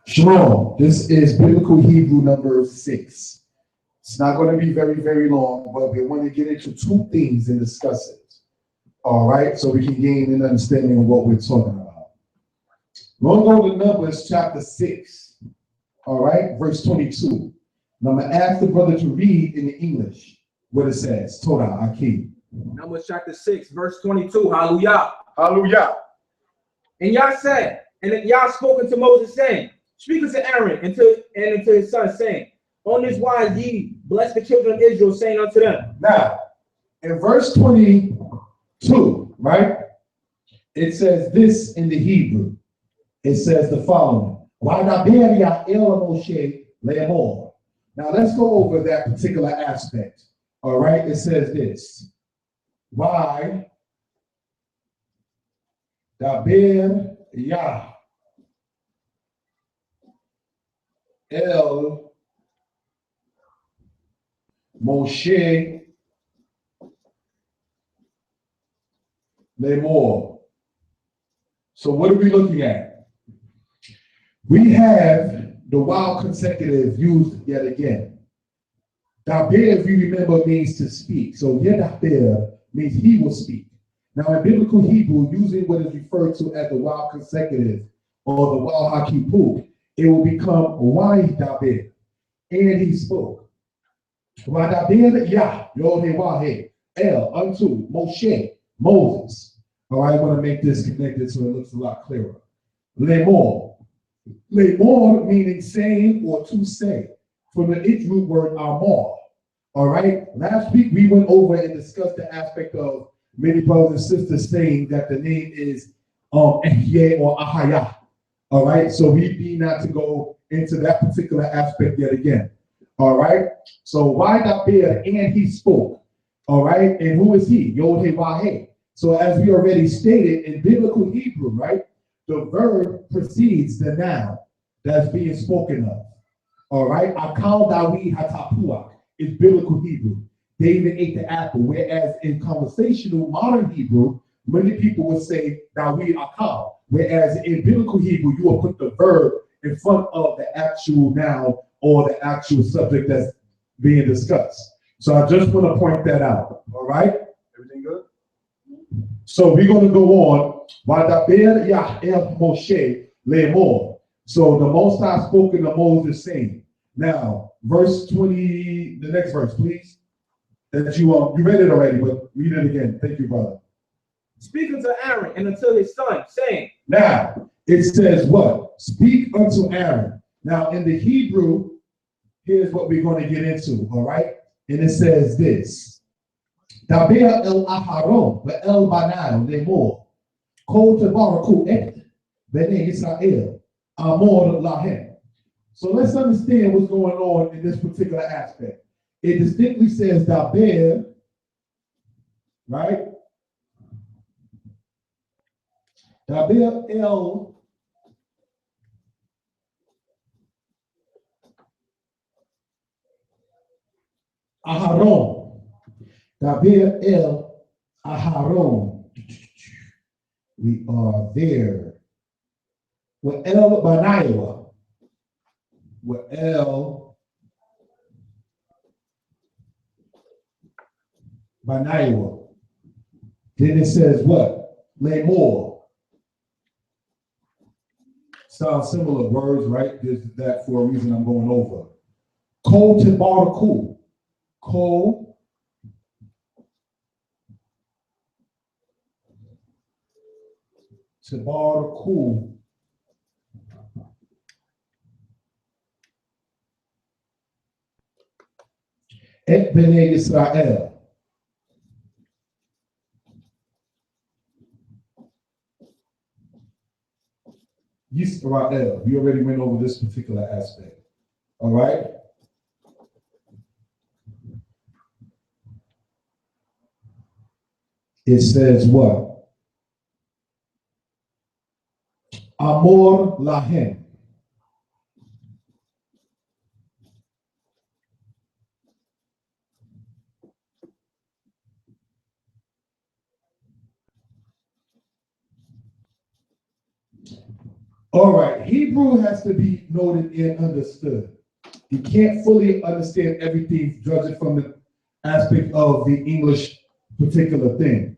Shalom. This is Biblical Hebrew number 6. It's not going to be very, very long, but we want to get into two things and discuss it. All right, so we can gain an understanding of what we're talking about. We're going to go to Numbers chapter 6, all right, verse 22. Now I'm going to ask the brother to read in the English what it says. Torah, Akeem. Numbers chapter 6, verse 22. Hallelujah. Hallelujah. And Yah said, and Yah spoke unto Moses, saying, speak unto Aaron and unto his son, saying, on this wise ye bless the children of Israel, saying unto them. Now, in verse 22, right, it says this in the Hebrew. It says the following. Now let's go over that particular aspect. All right, it says this. Why Daber Yah El Moshe Lemor. So what are we looking at? We have the wild consecutive used yet again. Daber, if you remember, means to speak. So Yedaber means he will speak. Now in Biblical Hebrew, using what is referred to as the wild consecutive or the wild hakipuk, it will become Waidaber, and he spoke. Wadaber Yah, Yod El, unto Moshe, Moses. All right, I want to make this connected so it looks a lot clearer. Lemor. Lemor meaning saying or to say, from the root word amor. All right, last week we went over and discussed the aspect of many brothers and sisters saying that the name is Ehyeh or Ahaya. All right, so we need not to go into that particular aspect yet again. All right, so why not bear and he spoke? All right, and who is he? Yod He Vahe. So as we already stated in Biblical Hebrew, right, the verb precedes the noun that's being spoken of. All right, Akal Dawi Hatapuach is Biblical Hebrew. David ate the apple, whereas in conversational modern Hebrew, many people would say Dawi Akal, whereas in Biblical Hebrew, you will put the verb in front of the actual noun or the actual subject that's being discussed. So I just want to point that out. All right, everything good? So we're going to go on. Wadaber Yah El Moshe Lemor. So the Most High spoke to Moses saying. Now, verse 20, the next verse, please. That you read it already, but read it again. Thank you, brother. Speak unto Aaron and unto his son, saying. Now, it says what? Speak unto Aaron. Now, in the Hebrew, here's what we're going to get into, all right? And it says this. Daber el Aharon, el Banal, Lemor, Kol Tebaraku et, Bene Yisrael, Amor Lahem. So let's understand what's going on in this particular aspect. It distinctly says Daber, right? Daber el Aharon. Daber el Aharon. We are there. With el Banaiwa. With el Banaiwa. Then it says what? Lemor. Sounds similar words, right? There's that for a reason I'm going over. Kol Tebaraku. Kol Tebaraku. Et Bene Yisrael. Yisrael. We already went over this particular aspect. All right? It says what? Amor Lahem. All right, Hebrew has to be noted and understood. You can't fully understand everything judging from the aspect of the English particular thing.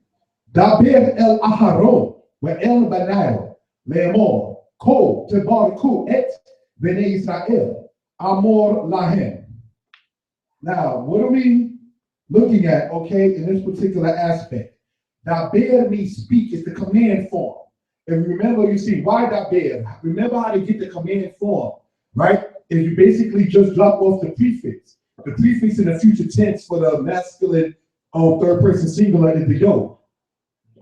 Daber el Aharon, wa el Banayo, Le'emor, Ko, Tebariku, et Bnei Israel, Amor Lahem. Now, what are we looking at, okay, in this particular aspect? Daber means speak, is the command form. If you remember, you see, why daber? Remember how to get the command form, right? If you basically just drop off the prefix. The prefix in the future tense for the masculine third person singular is the yo.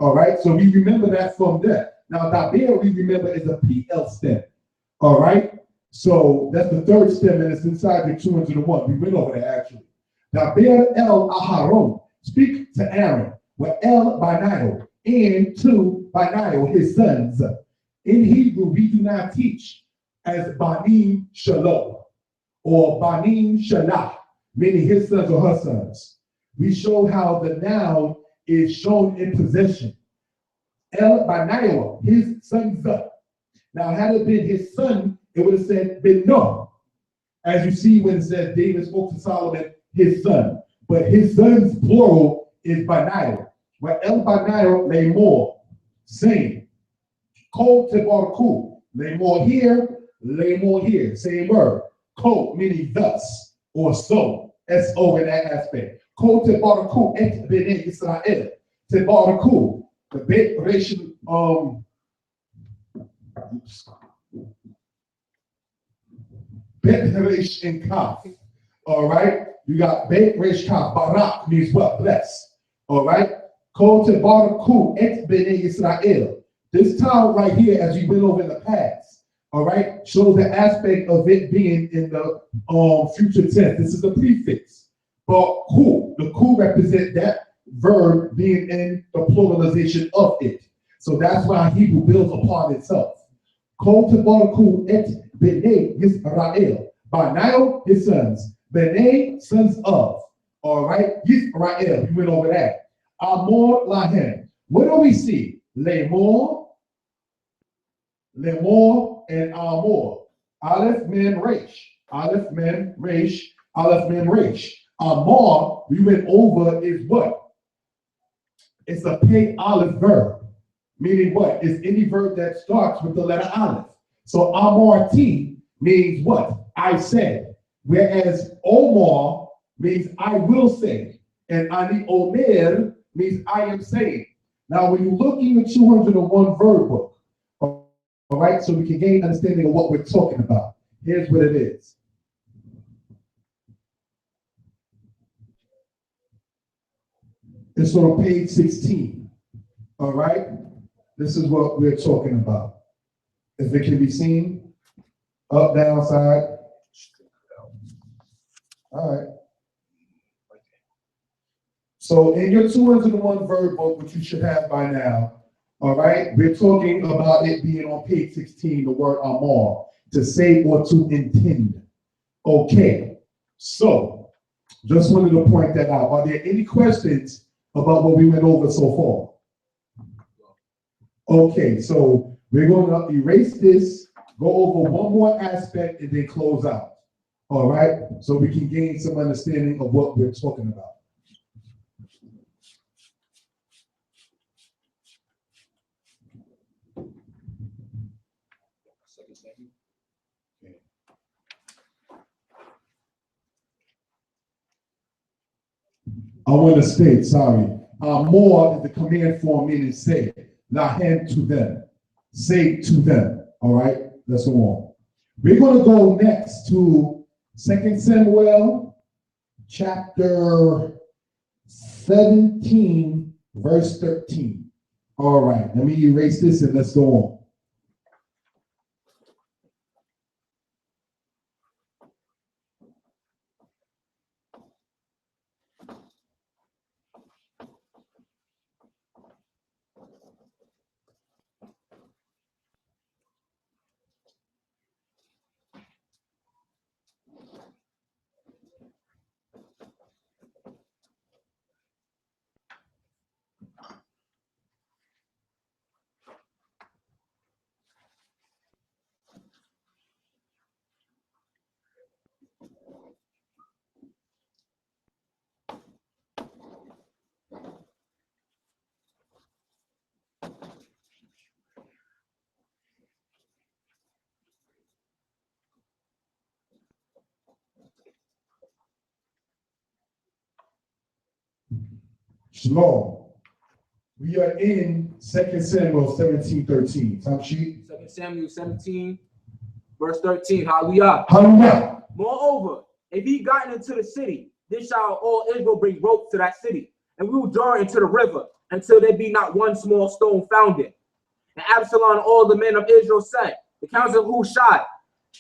All right, so we remember that from there. Now, daber, we remember, is a PL stem. All right, so that's the third stem, and it's inside the 201. We went over that actually. Daber el Aharon, speak to Aaron, with el Banayo, and to Banayo, his sons. In Hebrew, we do not teach as Banim Shalom or Banim Shalah, meaning his sons or her sons. We show how the noun is shown in possession. El Banayo, his sons. Now, had it been his son, it would have said Beno. As you see when it says David spoke to Solomon, his son. But his son's plural is Banayo. Where El Banayo lay more, saying, Kol Tebariku, lay more here, same word. Kol meaning thus or so, S-O in that aspect. Kol Tebariku et Bnei Israel. Tebariku, the bit ration, Bet Resh and Kaf. All right. You got Bet Resh Kaf. Barak means what? Bless. All right. Kol Tebariku et Bnei Israel. This time right here, as we went over in the past, all right, shows the aspect of it being in the future tense. This is the prefix. But ku, the ku represent that verb being in the pluralization of it. So that's why Hebrew builds upon itself. Kol Tebariku et Bnei Yisrael. Banayo, his sons. Bnei, sons of. All right, Yisrael. We went over that. Amor Lahem. What do we see? Lemor, and Amor. Aleph Mem Resh. Aleph Mem Resh. Aleph Mem Resh. Amor, we went over, is what? It's a pay Aleph verb. Meaning what? It's any verb that starts with the letter Aleph. So Amor T means what? I said. Whereas Omar means I will say. And Ani Omer means I am saying. Now, when you look in the 201 verb book, all right, so we can gain understanding of what we're talking about. Here's what it is. It's on page 16. All right, this is what we're talking about. If it can be seen, up, down, side. All right. So in your 201 verb book, which you should have by now, all right, we're talking about it being on page 16, the word amor, to say or to intend. Okay, so just wanted to point that out. Are there any questions about what we went over so far? Okay, so we're going to erase this, go over one more aspect, and then close out. All right, so we can gain some understanding of what we're talking about. I want to state, sorry, more is the command form meaning say, lahem to them, say to them. All right, let's go on. We're going to go next to 2 Samuel chapter 17, verse 13. All right, let me erase this and let's go on. Shalom. We are in 2 Samuel 17:13. Time sheet. 2 Samuel 17, verse 13. Hallelujah. Hallelujah. Moreover, if ye gotten into the city, then shall all Israel bring ropes to that city, and we will draw into the river until there be not one small stone found in. And Absalom and all the men of Israel said, the counsel of Hushai,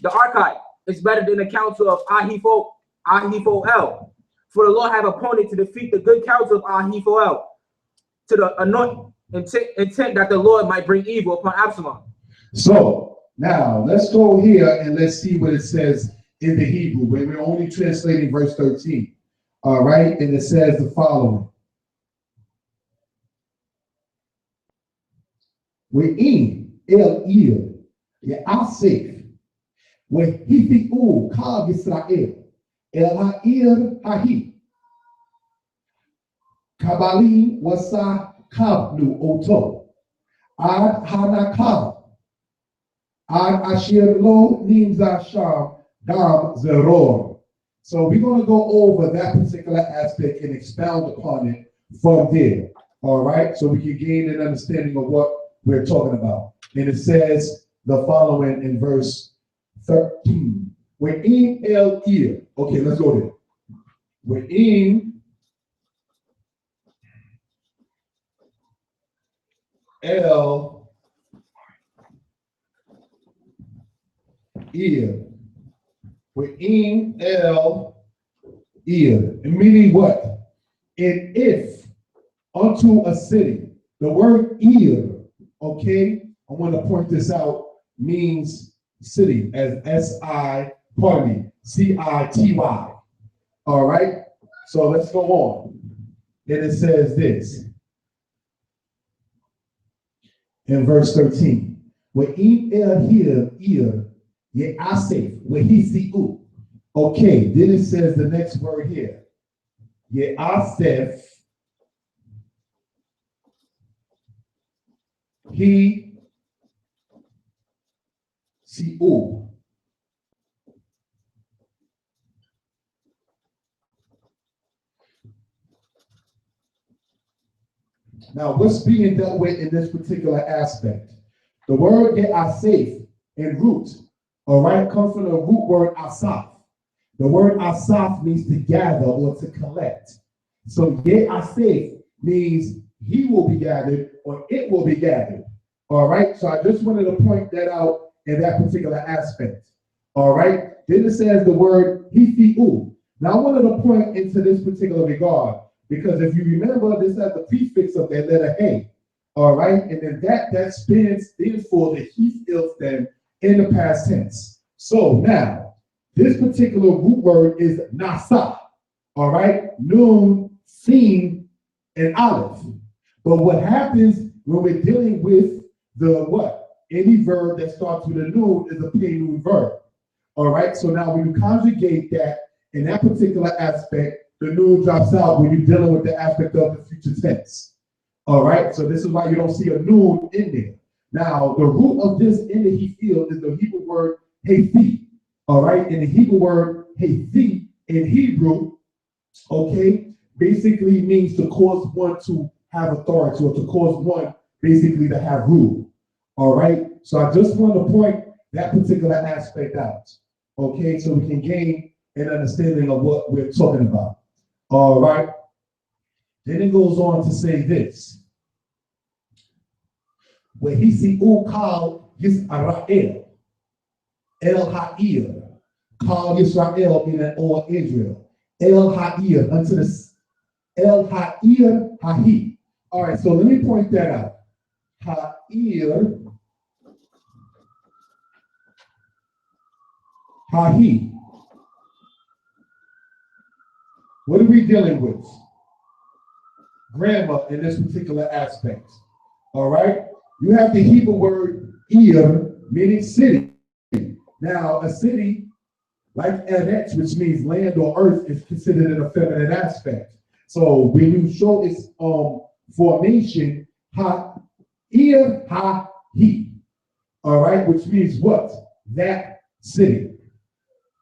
the Archite, is better than the counsel of Ahithophel. For the Lord have appointed to defeat the good counsel of Ahithophel, to the intent that the Lord might bring evil upon Absalom. So now let's go here and let's see what it says in the Hebrew, where we're only translating verse 13. All right, and it says the following. We'in el ir ye'asef we'hithi'u kal Yisrael el ha'ir hahi kabalim wasa kabnu oto ad hanakal ad asher lo nimza sham dam zeror. So we're going to go over that particular aspect and expound upon it from there. All right, so we can gain an understanding of what we're talking about. And it says the following in verse 13. We'in el ir. Okay, let's go there. We'in el ir. We'in el ir. Meaning what? And if unto a city. The word ir, okay, I want to point this out, means city as C-I-T-Y. All right, so let's go on. Then it says this in verse 13. Okay, then it says the next word here. Ye'asef. He see o. Now, what's being dealt with in this particular aspect? The word "asaf" in root, all right, comes from the root word asaf. The word asaf means to gather or to collect. So "asaf" means he will be gathered or it will be gathered. All right, so I just wanted to point that out in that particular aspect. All right, then it says the word hithi'u. Now I wanted to point into this particular regard because if you remember, this has the prefix of that letter A. All right, and then that stands for the hithil stem in the past tense. So now this particular root word is nasa. All right, nun, sin, and aleph. But what happens when we're dealing with the what? Any verb that starts with a nun is a pay-nun verb. All right, so now when you conjugate that in that particular aspect, the nun drops out when you're dealing with the aspect of the future tense. All right, so this is why you don't see a nun in there. Now, the root of this in the hithil is the Hebrew word hethi. All right, and the Hebrew word hethi in Hebrew, okay, basically means to cause one to have authority or to cause one basically to have rule. All right, so I just want to point that particular aspect out, okay, so we can gain an understanding of what we're talking about. All right, then it goes on to say this. Where he see call Yisrael, El Ha'ir, call Yisrael in an or Israel, El Ha'ir unto the El Ha'ir Hahi. All right, so let me point that out. Ha'ir Hahi. What are we dealing with? Grammar in this particular aspect. All right, you have the Hebrew word ir, meaning city. Now, a city like Eretz, which means land or earth, is considered an effeminate aspect. So when you show its formation, ha-ir, ha-he, all right, which means what? That city.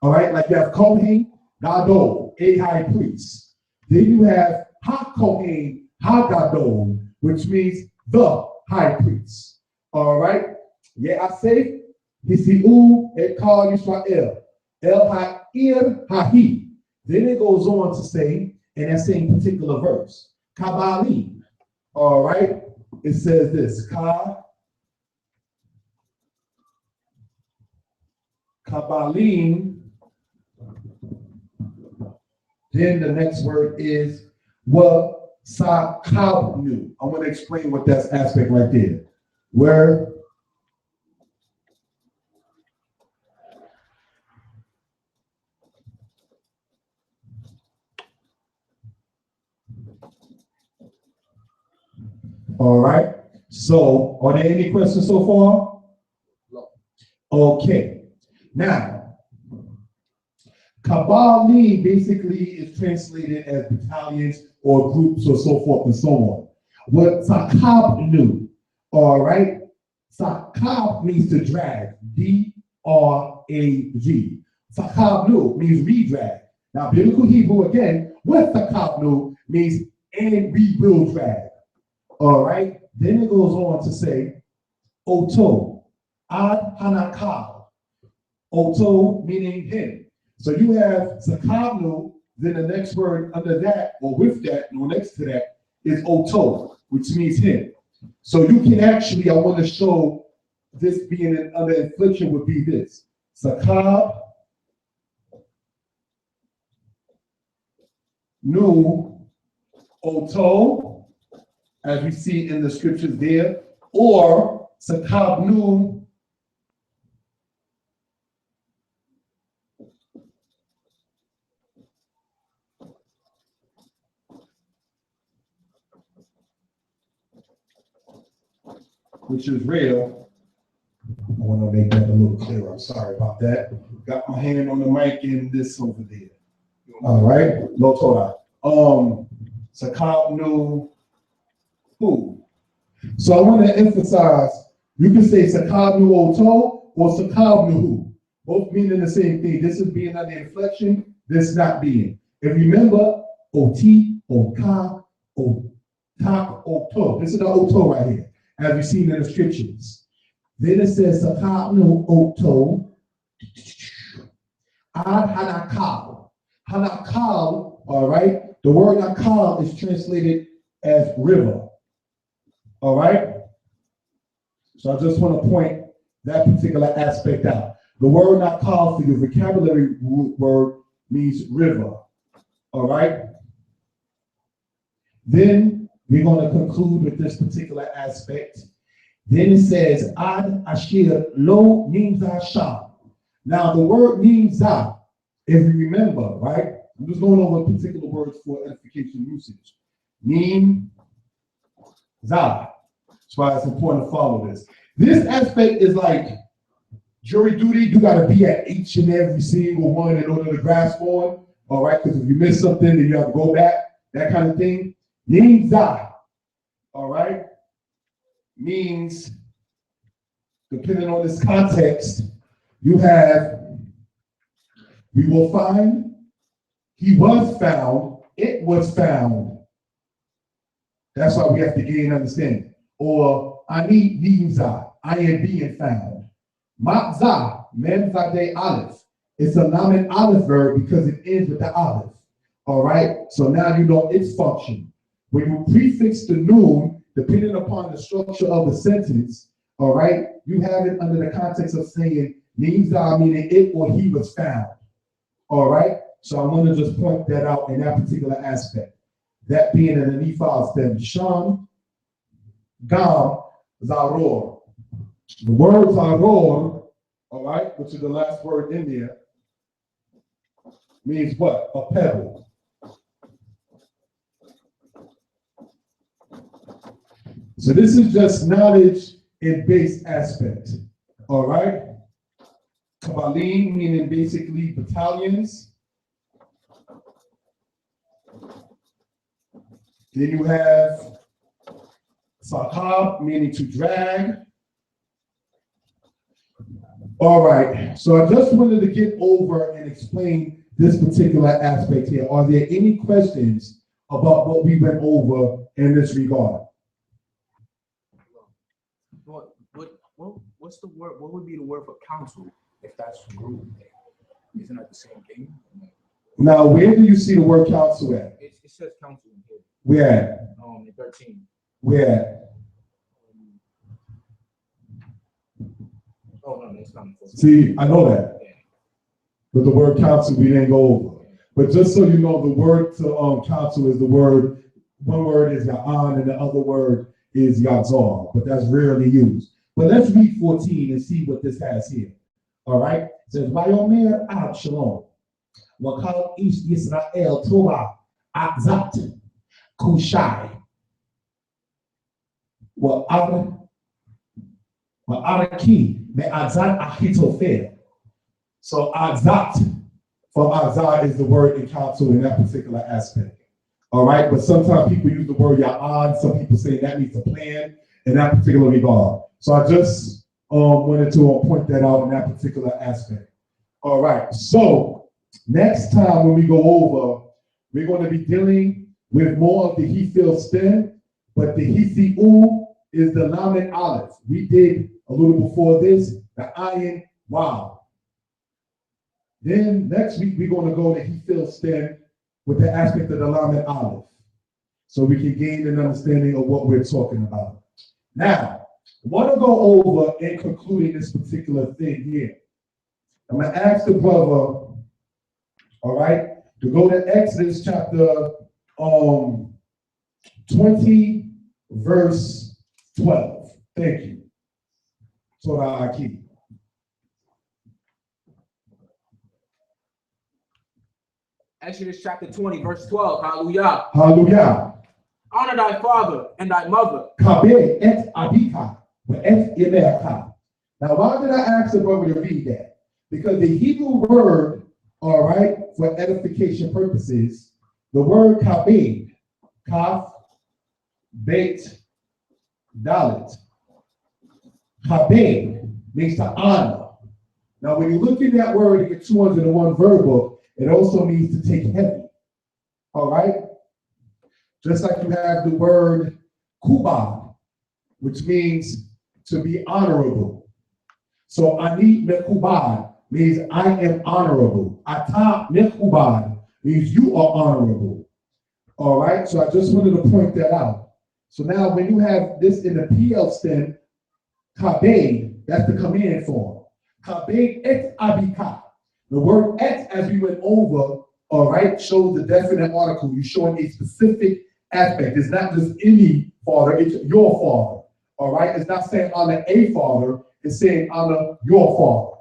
All right, like you have Kohen, Gadol, a high priest. Then you have ha-Kohen, Hagadol, which means the high priest. All right. Yeah, I say, Hisiu Ekal Yisrael, El Ha'ir Hahi. Then it goes on to say, in that same particular verse, Kabbalim. All right. It says this, Kabbalim. Then the next word is Sakabnu. I want to explain what that aspect right there. Where all right. So, are there any questions so far? No. Okay. Now, Kabbalim basically is translated as battalions or groups or so forth and so on. What Sakabnu, all right? Sakab means to drag, D-R-A-G. Sakabnu means redrag. Now, Biblical Hebrew again, with Sakabnu means and we will drag. All right. Then it goes on to say, Oto, Ad Hanakal. Oto meaning him. So you have Sakabnu, then the next word under that, or with that, or next to that, is Oto, which means him. So you can actually, I want to show this being under infliction would be this. Sakab, Nu, Oto, as we see in the scriptures there, or Sakabnu, which is real. I want to make that a little clearer. I'm sorry about that. Got my hand on the mic and this over there. All right, no Torah. Sakabnu, who? So I want to emphasize, you can say Sakabnu Oto or Sakabnu who. Both meaning the same thing. This is being under inflection, this not being. And remember, Oti, Oka, Otak, Oto. This is the Oto right here, as we've seen in the scriptures. Then it says Sakabnu Oto, Ad Hanakal. Hanakal, all right? The word Nakal is translated as river. All right? So I just want to point that particular aspect out. The word Nakal for your vocabulary word means river. All right? Then we're going to conclude with this particular aspect. Then it says, Ad Ashir Lo Nimza Shah. Now the word Nimza, if you remember, right? I'm just going over particular words for edification usage. Nimza. That's why it's important to follow this. This aspect is like jury duty. You got to be at each and every single one in order to grasp on. All right, because if you miss something, then you have to go back. That kind of thing. Nimza, all right, means, depending on this context, you have, we will find, he was found, it was found. That's why we have to gain understanding. Or ani nimza, I am being found. Matza, memzade aleph. It's a noun aleph verb because it ends with the aleph. All right. So now you know its function. When you prefix the noun, depending upon the structure of the sentence, all right, you have it under the context of saying nimza, meaning it or he was found. All right. So I want to just point that out in that particular aspect. That being an anifal stem, sham, gam, zaror. The word zaror, all right, which is the last word in there, means what? A pebble. So this is just knowledge in base aspect, all right? Kabbalim, meaning basically battalions. Then you have Sakab, meaning to drag. All right, so I just wanted to get over and explain this particular aspect here. Are there any questions about what we went over in this regard. What's the word? What would be the word for council if that's group? Isn't that the same thing? Now, where do you see the word council at? It says council in here. Where at? In 13. Where at? Oh no, it's not. See, I know that. But the word council we didn't go over. But just so you know, the word to council is the word, one word is ya'an and the other word is yazar, but that's rarely used. But let's read 14 and see what this has here. All right? It says, Vayomer ad shalom, wakal ish Yisrael tova atzat kushai, wa'araki me atzat achitofel. So azat from azar is the word in council in that particular aspect. All right, but sometimes people use the word ya'ad. Some people say that means a plan in that particular regard. So I just wanted to point that out in that particular aspect. All right, so next time when we go over, we're going to be dealing with more of the Hefil stem, but the Hithi'u is the Lamed Aleph. We did a little before this, the Ayin Wow. Then next week, we're going to go to Hefil stem with the aspect of the Lamed Aleph, so we can gain an understanding of what we're talking about. Now, I want to go over and concluding this particular thing here. I'm going to ask the brother, all right, to go to Exodus chapter 20, verse 12. Thank you. Torah Aki. Exodus chapter 20, verse 12. Hallelujah. Hallelujah. Honor thy father and thy mother. Kabe et abika et imerka. Now, why did I ask the brother to read that? Because the Hebrew word, all right, for edification purposes, the word kabed, kaf, beit, dalit. Kabed means to honor. Now, when you look at that word in your 201 verb book, it also means to take heavy. All right? Just like you have the word kubad, which means to be honorable. So ani mekubad means I am honorable. Ata mekubad means you are honorable. All right? So I just wanted to point that out. So now when you have this in the PL stem, kabed, that's the command form. Kabed et abika. The word et, as we went over, all right, shows the definite article. You're showing a specific aspect. It's not just any father, it's your father. All right? It's not saying honor a father, it's saying honor your father.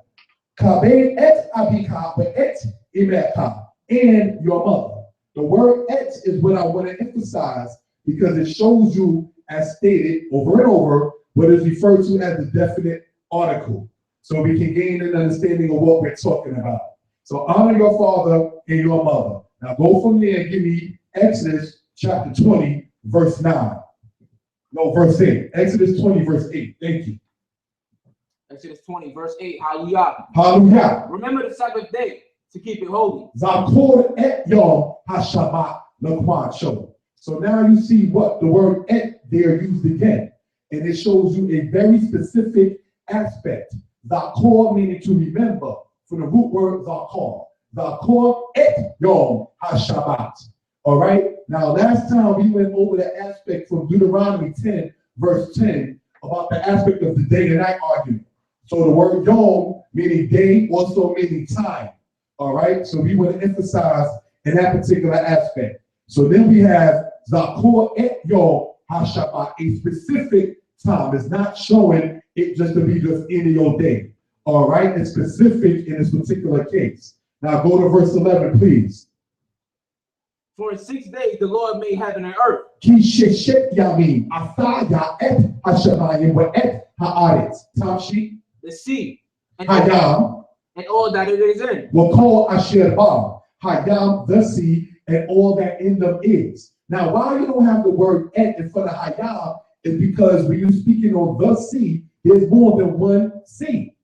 Kabed et abika, but et imeka, and your mother. The word et is what I want to emphasize because it shows you, as stated over and over, what is referred to as the definite article. So we can gain an understanding of what we're talking about. So honor your father and your mother. Now go from there and give me Exodus chapter 20, verse 9. No, verse 8. Exodus 20, verse 8. Thank you. Exodus 20, verse 8. Hallelujah. Hallelujah. Remember the Sabbath day to keep it holy. Zakor et yom hashabat l'kwan show. So now you see what the word et there used again. And it shows you a very specific aspect. Zakor meaning to remember, from the root word zakor. Zakor et yom hashabat. All right. Now, last time we went over the aspect from Deuteronomy 10, verse 10, about the aspect of the day and night argument. So the word yom meaning day, also meaning time. All right. So we want to emphasize in that particular aspect. So then we have zakor et yom hashabat, a specific time. It's not showing it just to be just any old day. All right, it's specific in this particular case. Now go to verse 11, please. For in 6 days the Lord made heaven and earth. Ki sheshet yamim asaya et hashamayim wa et haaretz. Tamshi. The sea and Hayam. And all that it is in. Wa kol asher ba. Hayam, the sea, and all that in them is. Now, why you don't have the word et in front of Hayam is because when you're speaking on the sea, there's more than one sea.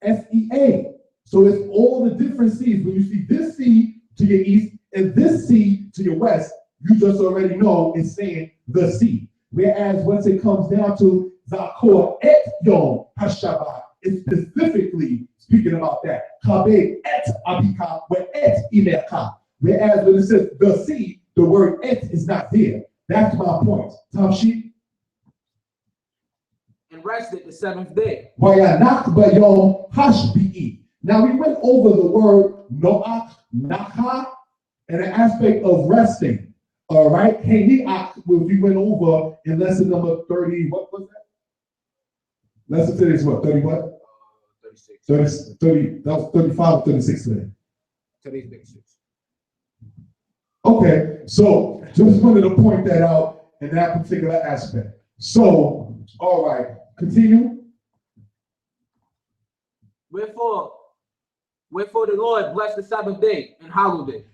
S-E-A. So it's all the different seas. When you see this sea to your east and this sea to your west, you just already know it's saying the sea. Whereas once it comes down to Zakor et Yom HaShabbat, it's specifically speaking about that. Kabed et Abika, where et Imerka. Whereas when it says the sea, the word et is not there. That's my point. Tamshi. And rested the seventh day. Wayanak bayom hashbi'i. Now we went over the word noach, nakha, and an aspect of resting. All right. Heniach, we went over in lesson number 30. What was that? Lesson today is what? 30 what? 36. 30, that was 35 or 36 today. Today's 36. Okay, so just wanted to point that out in that particular aspect. So, all right, continue. Wherefore the Lord blessed the Sabbath day and hallowed it.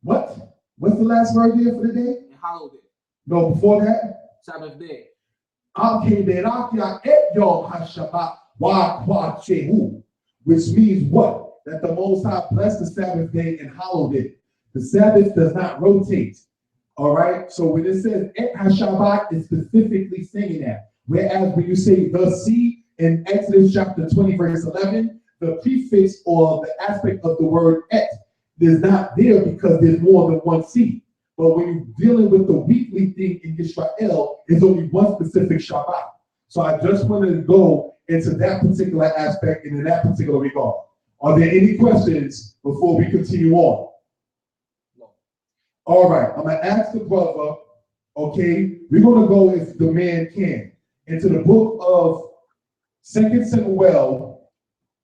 What? What's the last word there for the day? And hallowed it. No, before that? Sabbath day. Which means what? That the Most High blessed the Sabbath day and hallowed it. The Sabbath does not rotate. All right. So when it says Et HaShabbat, it's specifically saying that. Whereas when you say the sea in Exodus chapter 20, verse 11, the prefix or the aspect of the word et is not there because there's more than one sea. But when you're dealing with the weekly thing in Israel, it's only one specific Shabbat. So I just wanted to go into that particular aspect and in that particular regard. Are there any questions before we continue on? No. All right, I'm going to ask the brother, okay, we're going to go, if the man can, into the book of 2 Samuel,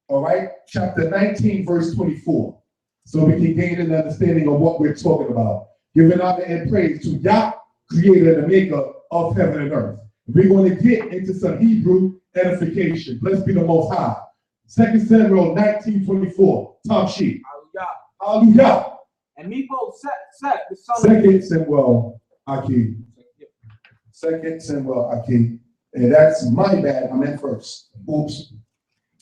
all right, chapter 19, verse 24, so we can gain an understanding of what we're talking about. Giving honor and praise to Yah, creator and maker of heaven and earth. We're going to get into some Hebrew edification. Blessed be the Most High. 2 Samuel 19:24. Top sheet. Hallelujah. Hallelujah. And Mepho set the son of 2 Samuel Aki. 2 Samuel Aki. And that's my bad. I'm in first. Oops.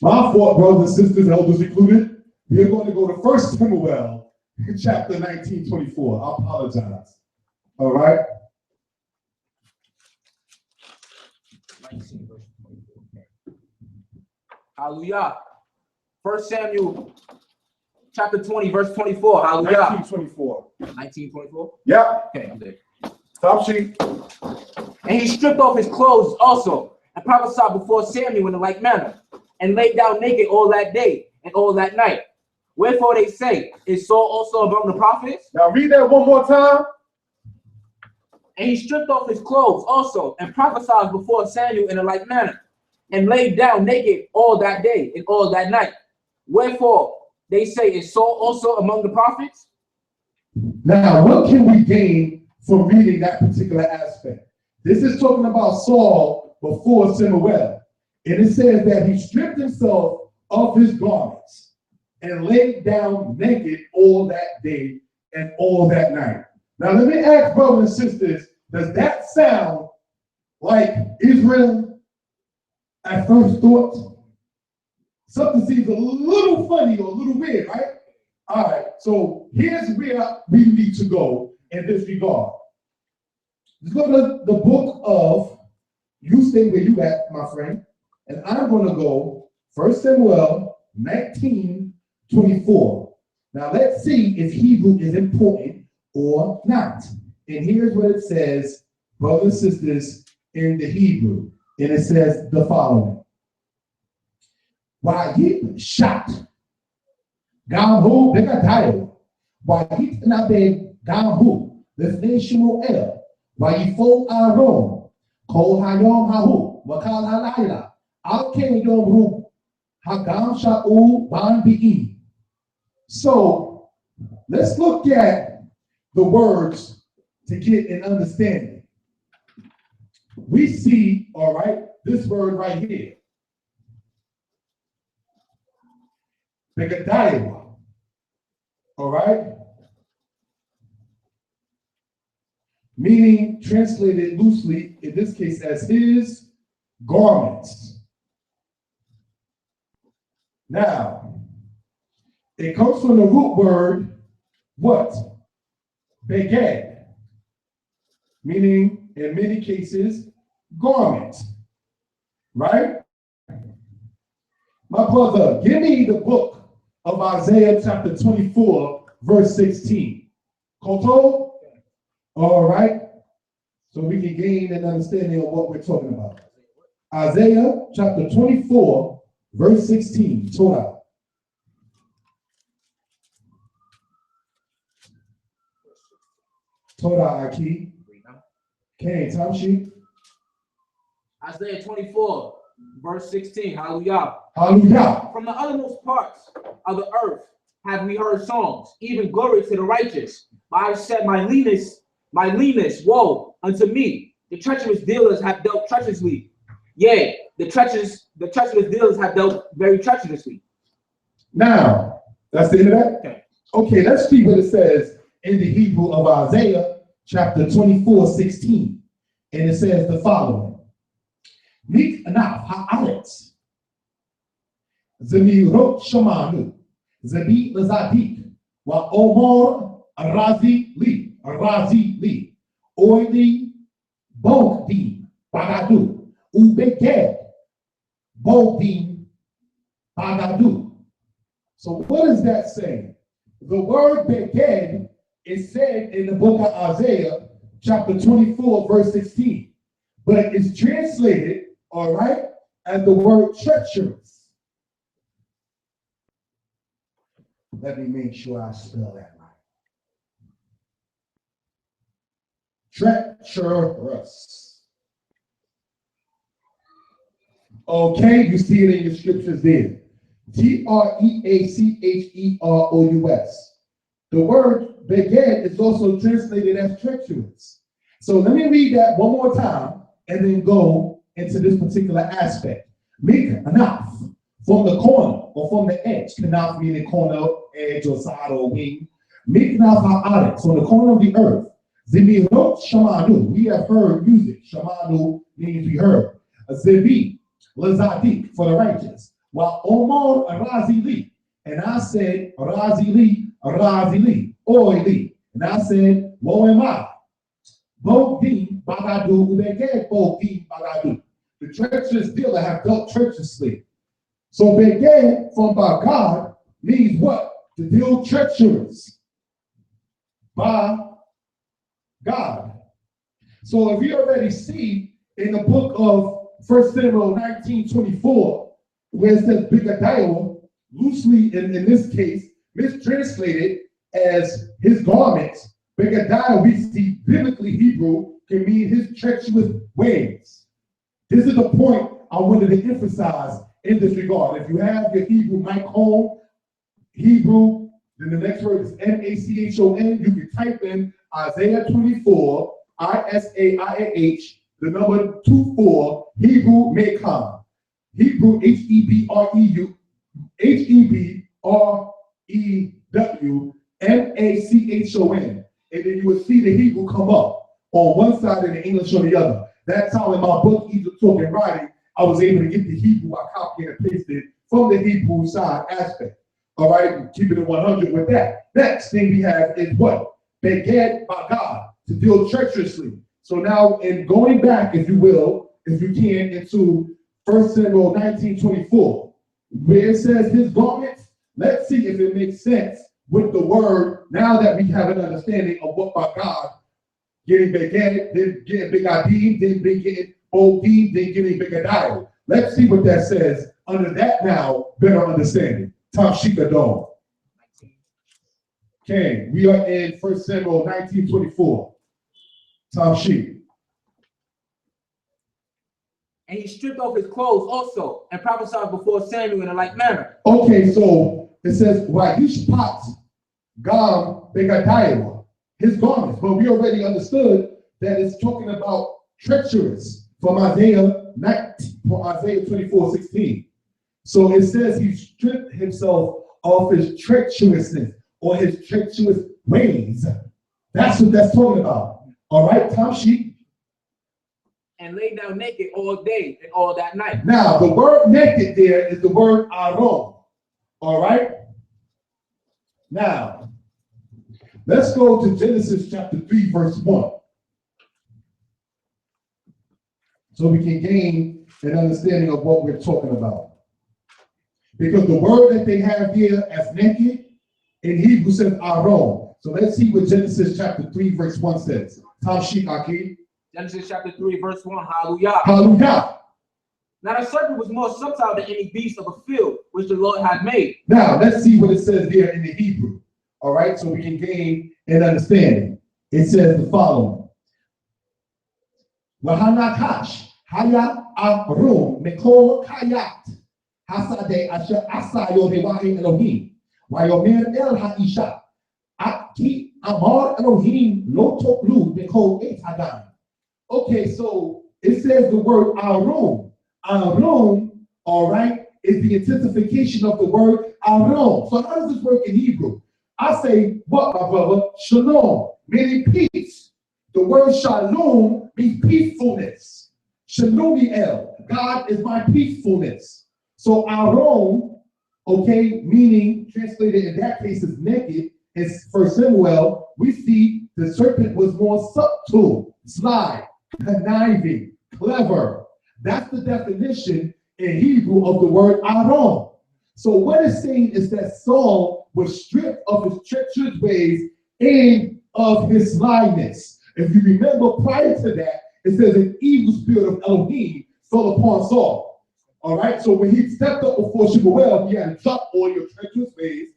My fault, brothers and sisters, elders included. We are going to go to 1 Samuel chapter 19:24. I apologize. All right. 19, verse 24. Hallelujah. 1 Samuel chapter 20, verse 24. Hallelujah. 19:24. 19:24? Yeah. Okay, I'm there. Top sheet. And he stripped off his clothes also, and prophesied before Samuel in the like manner, and laid down naked all that day and all that night. Wherefore they say, is Saul also among the prophets? Now read that one more time. And he stripped off his clothes also, and prophesied before Samuel in a like manner, and laid down naked all that day and all that night. Wherefore they say, is Saul also among the prophets? Now, what can we gain from reading that particular aspect? This is talking about Saul before Samuel. And it says that he stripped himself of his garments and laid down naked all that day and all that night. Now, let me ask brothers and sisters, does that sound like Israel at first thought? Something seems a little funny or a little weird, right? All right, so here's where we need to go in this regard. Let's go to the book of, you stay where you at, my friend, and I'm going to go 1 Samuel 19:24. Now let's see if Hebrew is important or not. And here's what it says, brothers and sisters, in the Hebrew. And it says the following. Wa'yit shat Gamhu Bekatayo. Wa'yit nabe Gamhu Lefnei Shemuel. Wa'yifo Aaron. Kol Hayom Hahu. Wakal Halayla. Al Ken Yom Hagam Sha'u Ban Bi'i. So let's look at the words to get an understanding. We see, all right, this word right here. Begadiah. All right? Meaning translated loosely, in this case, as his garments. Now, it comes from the root word what? Beged, meaning in many cases, garment, right? My brother, give me the book of Isaiah chapter 24, verse 16. Koto? All right. So we can gain an understanding of what we're talking about. Isaiah chapter 24, verse 16. Torah. Torah Aki. Okay, time sheet. Isaiah 24, verse 16. Hallelujah. Hallelujah. From the uttermost parts of the earth have we heard songs, even glory to the righteous. But I have said my leanness, woe unto me. The treacherous dealers have dealt treacherously. Yea, the treacherous dealers have dealt very treacherously. Now, that's the end of that? Okay, let's see what it says in the Hebrew of Isaiah chapter 24, 16. And it says the following. Mik anaf ha'aretz. Zemirot shamanu. Zebi lazadik. Wa omor arazi li. Oili bogdim bagadu. Ubeged bogdim bagadu. So what is that saying? The word beged is said in the book of Isaiah, chapter 24, verse 16. But it's translated, all right, as the word treacherous. Let me make sure I spell that right. Treacherous. Okay, you see it in your scriptures there. Treacherous. The word beged is also translated as treacherous. So let me read that one more time and then go into this particular aspect. Make enough from the corner or from the edge. Kanaf meaning corner, edge, or side or wing. Make enough ha'aretz from the corner of the earth. Zemirot shamanu. We have heard music. Shamanu means we heard. Zebi lazadik for the righteous. While Omar Razili, and I said Razili, Oili, and I said Woe am I? Bogdim bagadu ubeged bogdim bagadu. The treacherous dealer have dealt treacherously. So beged from by God means what? To deal treacherous by God. So if you already see in the book of 1 Samuel 19:24, where it says Bibilical, loosely in this case, mistranslated as his garments. Bibilical, we see biblically Hebrew can mean his treacherous ways. This is the point I wanted to emphasize in this regard. If you have your Hebrew mic home, Hebrew, then the next word is Machon. You can type in Isaiah 24, Isaiah, the number 24, Hebrew Mechon. Hebrew Hebrew Machon, and then you would see the Hebrew come up on one side and the English on the other. That's how in my book, Either Talk and Writing, I was able to get the Hebrew. I copied and pasted from the Hebrew side aspect. All right, keeping it 100 with that. Next thing we have is what? Beged by God, to deal treacherously. So now, in going back, if you will, if you can, into 1 Samuel 19:24, where it says his garments, let's see if it makes sense with the word, now that we have an understanding of what by God, getting beged, then getting begadim, then getting odim, then getting begadai. Let's see what that says under that now, better understanding. Tom Shikadon. Okay, we are in 1 Samuel 19:24. Tom Sheik. And he stripped off his clothes also and prophesied before Samuel in a like manner. Okay, so it says, Wahishpat Gam Begadaiwa, his garments. But we already understood that it's talking about treacherous from Isaiah 24:16. So it says he stripped himself of his treacherousness or his treacherous ways. That's what that's talking about. All right, Tom Sheik. And lay down naked all day and all that night. Now, the word naked there is the word aron. All right? Now, Let's go to Genesis chapter 3, verse 1. So we can gain an understanding of what we're talking about. Because the word that they have here as naked in Hebrew says aron. So let's see what Genesis chapter 3, verse 1 says. Genesis chapter 3, verse 1. Hallelujah. Hallelujah. Now the serpent was more subtle than any beast of a field which the Lord had made. Now let's see what it says there in the Hebrew. All right, so we can gain an understanding. It says the following. Wahanakash haya arum mikol kayat hasade asher asayo devahi Elohim wayomer el haisha aki amar Elohim lo toklu mikol et hadam. Okay, so it says the word arum. Arum, all right, is the intensification of the word arum. So how does this work in Hebrew? I say, what, my brother? Shalom, meaning peace. The word shalom means peacefulness. Shalom el, God is my peacefulness. So aron, okay, meaning translated in that case is naked. In 1 Samuel, we see the serpent was more subtle, sly, conniving, clever. That's the definition in Hebrew of the word aron. So what it's saying is that Saul was stripped of his treacherous ways and of his slyness. If you remember prior to that, it says an evil spirit of Elohim fell upon Saul. All right, so when he stepped up before Shemuel, he had to drop all your treacherous ways.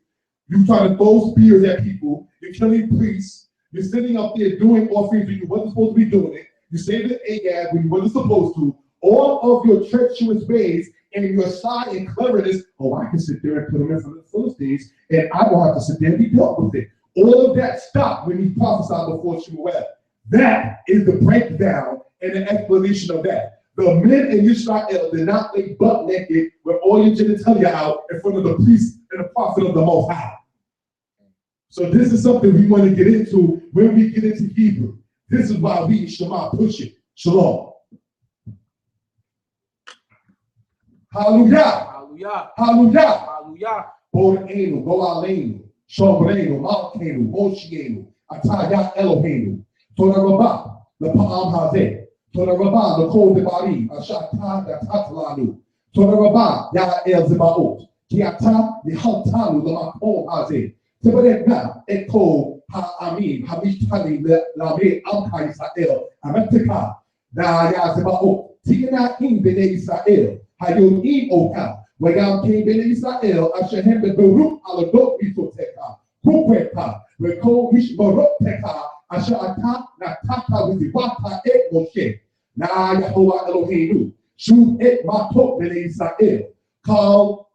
You're trying to throw spears at people. You're killing priests. You're sitting up there doing offerings when you wasn't supposed to be doing it. You saved Agag when you wasn't supposed to. All of your treacherous ways and your sly and cleverness, oh, I can sit there and put them in front of the Philistines, and I won't have to sit there and be dealt with it. All of that stopped when he prophesied before Shemuel. That is the breakdown and the explanation of that. The men in Israel did not lay butt naked with all your genitalia out in front of the priest and the prophet of the Most High. So this is something we want to get into when we get into Hebrew. This is why we Shema push it. Shalom. Hallelujah. Hallelujah. Hallelujah. Hallelujah. Borenu, Goalenu, Shobrenu, Malkenu, Moshienu, Ataya Elohenu, Torabah, the Pa'am Hazeh, Torabah, the Kol Debari, Ashata, the Tatlanu, Torabah, Ya El Zibaot, Kiata, the Haltanu, the Makom Hazeh, Tibaretna, Eko, Ha'amin, Hamishani, the Lame, Amka Israel, Ametika, Da Ya Zibaot, Tina in Bene Israel. Hayom Oka, Wagam came in Israel, Ashahem the Baruch Aladot Misoteka, Kukweka, Reko Mishmaroteka, Ashata, Nataka with the Wata et Moshe, Na Yahovah Eloheinu, Shu et Matot in Israel, Call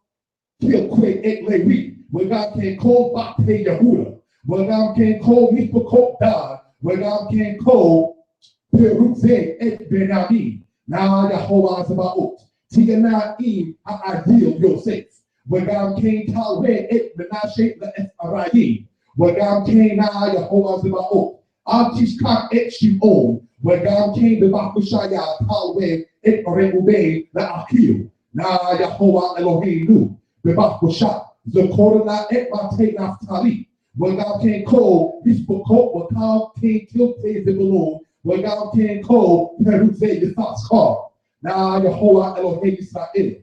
Kilque et Levi, Wagam can call Bate Yahuda, Wagam can call Mishpokot Dan, Wagam can call Perutze et Benami, Na Yahovah Sabaot. Tigana'im ha'adil Yosef. Wagam Kain Talwe et Menashe le'Ephraim. Wagam Kain na Yehovah Zebaot. Antishkak et Shimon. Wagam Kain bebakushaya Talwe et Reubei le'Achil. Na Yehovah Eloheinu. Bebakusha. Zekorana et Mate Naftali. Wagam Kain Ko Hishbokot. Wagam Kain Kilte Zebulun. Wagam Kain Ko Perutze Yisaskar. Na Yehovah Elohim Israel.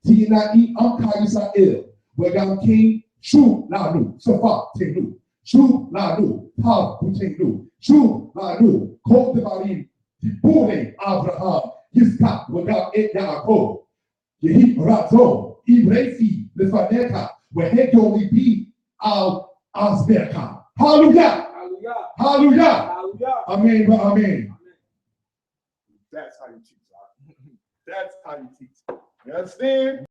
Tina Amka Israel. Wagam King Shu Lanu. Safa Tenu. Shu Lanu. Pav Utenu. Shu Lanu. Kol Devarim. Dibure Abraham. Yiskak Wagam Et Yaakov. Yehi Razon. Ibresi Lefaneka. Wehego Libi Al Azberka. Hallelujah. Hallelujah. Hallelujah. Hallelujah. Amen. Amen. That's how you teach. That's how you teach. You understand?